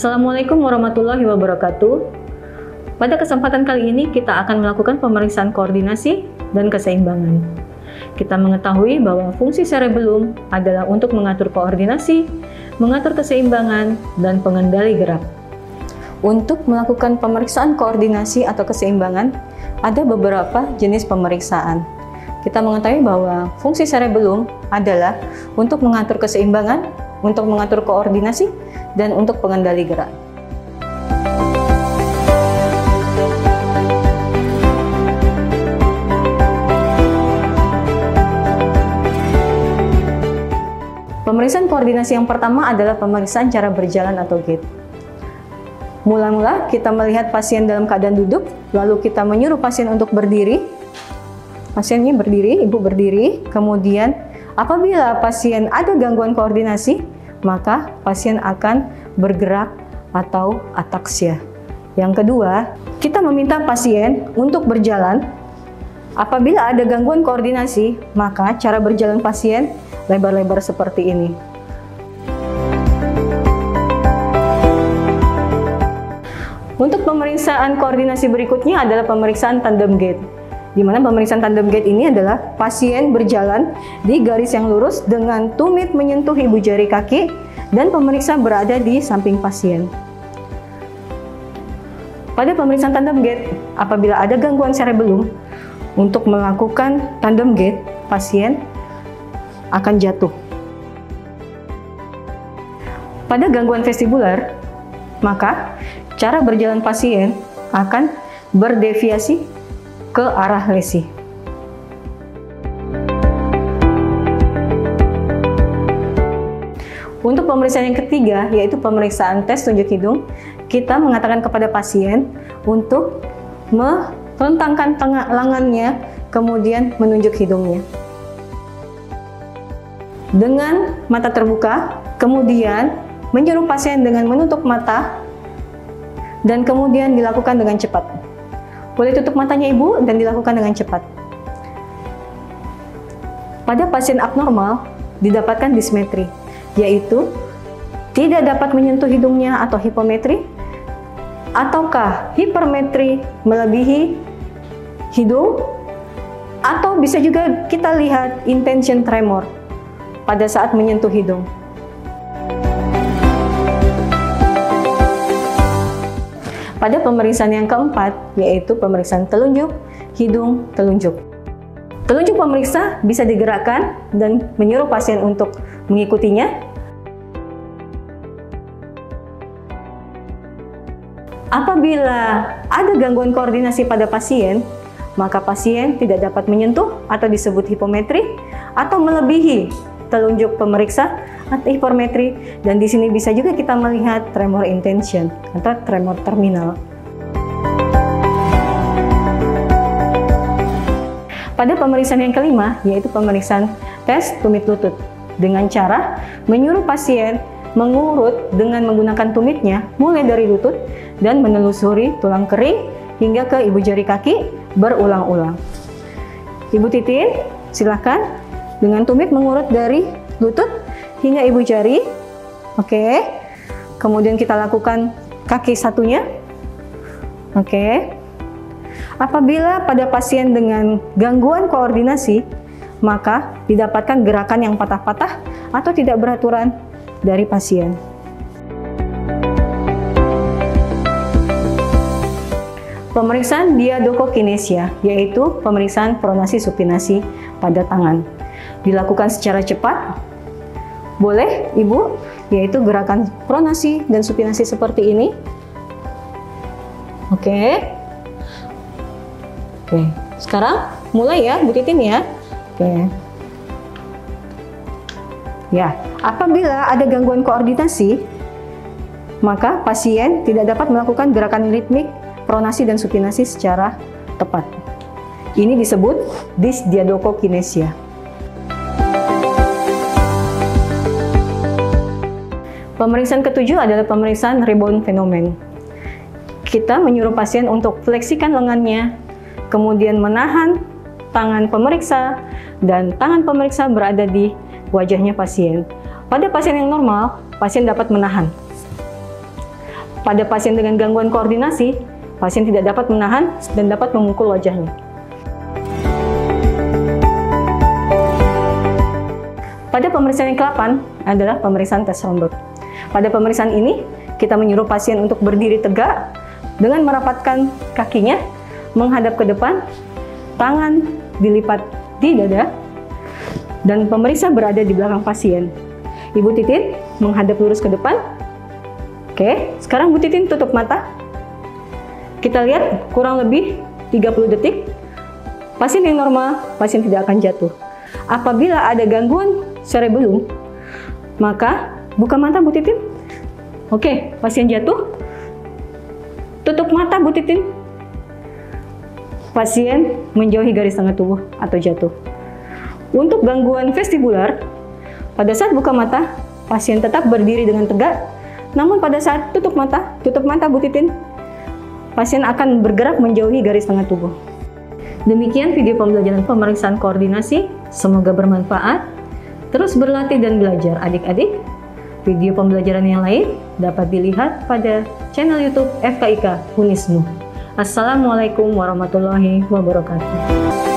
Assalamualaikum warahmatullahi wabarakatuh. Pada kesempatan kali ini kita akan melakukan pemeriksaan koordinasi dan keseimbangan. Kita mengetahui bahwa fungsi cerebellum adalah untuk mengatur koordinasi, mengatur keseimbangan, dan pengendali gerak. Untuk melakukan pemeriksaan koordinasi atau keseimbangan, ada beberapa jenis pemeriksaan. Kita mengetahui bahwa fungsi cerebellum adalah untuk mengatur keseimbangan, untuk mengatur koordinasi, dan untuk pengendali gerak. Pemeriksaan koordinasi yang pertama adalah pemeriksaan cara berjalan atau gait. Mula-mula kita melihat pasien dalam keadaan duduk, lalu kita menyuruh pasien untuk berdiri. Pasiennya berdiri, ibu berdiri. Kemudian apabila pasien ada gangguan koordinasi, maka pasien akan bergerak atau ataksia. Yang kedua, kita meminta pasien untuk berjalan. Apabila ada gangguan koordinasi, maka cara berjalan pasien lebar-lebar seperti ini. Untuk pemeriksaan koordinasi berikutnya adalah pemeriksaan tandem gait. Di mana pemeriksaan tandem gait ini adalah pasien berjalan di garis yang lurus dengan tumit menyentuh ibu jari kaki dan pemeriksa berada di samping pasien. Pada pemeriksaan tandem gait, apabila ada gangguan cerebellum, untuk melakukan tandem gait, pasien akan jatuh. Pada gangguan vestibular, maka cara berjalan pasien akan berdeviasi ke arah lesi. Untuk pemeriksaan yang ketiga, yaitu pemeriksaan tes tunjuk hidung, kita mengatakan kepada pasien untuk merentangkan lengannya, kemudian menunjuk hidungnya. Dengan mata terbuka, kemudian menyuruh pasien dengan menutup mata, dan kemudian dilakukan dengan cepat. Boleh tutup matanya ibu dan dilakukan dengan cepat. Pada pasien abnormal didapatkan dismetri, yaitu tidak dapat menyentuh hidungnya atau hipometri, ataukah hipermetri melebihi hidung, atau bisa juga kita lihat intention tremor pada saat menyentuh hidung. Pada pemeriksaan yang keempat, yaitu pemeriksaan telunjuk hidung telunjuk. Telunjuk pemeriksa bisa digerakkan dan menyuruh pasien untuk mengikutinya. Apabila ada gangguan koordinasi pada pasien, maka pasien tidak dapat menyentuh atau disebut hipometri atau melebihi telunjuk pemeriksa atau hipermetri, dan di sini bisa juga kita melihat tremor intention atau tremor terminal. Pada pemeriksaan yang kelima, yaitu pemeriksaan tes tumit lutut, dengan cara menyuruh pasien mengurut dengan menggunakan tumitnya mulai dari lutut dan menelusuri tulang kering hingga ke ibu jari kaki berulang-ulang. Ibu Titin, silakan dengan tumit mengurut dari lutut hingga ibu jari. Oke. Kemudian kita lakukan kaki satunya. Oke. Apabila pada pasien dengan gangguan koordinasi, maka didapatkan gerakan yang patah-patah atau tidak beraturan dari pasien. Pemeriksaan diadokokinesia, yaitu pemeriksaan pronasi supinasi pada tangan. Dilakukan secara cepat. Boleh, ibu, yaitu gerakan pronasi dan supinasi seperti ini. Oke. Oke, sekarang mulai ya, Bu Titin ya. Oke. Ya, apabila ada gangguan koordinasi, maka pasien tidak dapat melakukan gerakan ritmik, pronasi dan supinasi secara tepat. Ini disebut dysdiadokokinesia. Pemeriksaan ketujuh adalah pemeriksaan rebound phenomenon. Kita menyuruh pasien untuk fleksikan lengannya, kemudian menahan tangan pemeriksa, dan tangan pemeriksa berada di wajahnya pasien. Pada pasien yang normal, pasien dapat menahan. Pada pasien dengan gangguan koordinasi, pasien tidak dapat menahan dan dapat memukul wajahnya. Pada pemeriksaan yang ke-8 adalah pemeriksaan tes Romberg. Pada pemeriksaan ini, kita menyuruh pasien untuk berdiri tegak dengan merapatkan kakinya, menghadap ke depan, tangan dilipat di dada, dan pemeriksa berada di belakang pasien. Ibu Titin menghadap lurus ke depan. Oke, sekarang Bu Titin tutup mata. Kita lihat kurang lebih 30 detik. Pasien yang normal, pasien tidak akan jatuh. Apabila ada gangguan cerebellum, maka buka mata Bu Titin. Oke, pasien jatuh. Tutup mata Bu Titin. Pasien menjauhi garis tengah tubuh atau jatuh. Untuk gangguan vestibular, pada saat buka mata, pasien tetap berdiri dengan tegak. Namun pada saat tutup mata Bu Titin, pasien akan bergerak menjauhi garis tengah tubuh. Demikian video pembelajaran pemeriksaan koordinasi. Semoga bermanfaat. Terus berlatih dan belajar adik-adik. Video pembelajaran yang lain dapat dilihat pada channel YouTube FKIK Hunisnu. Assalamualaikum warahmatullahi wabarakatuh.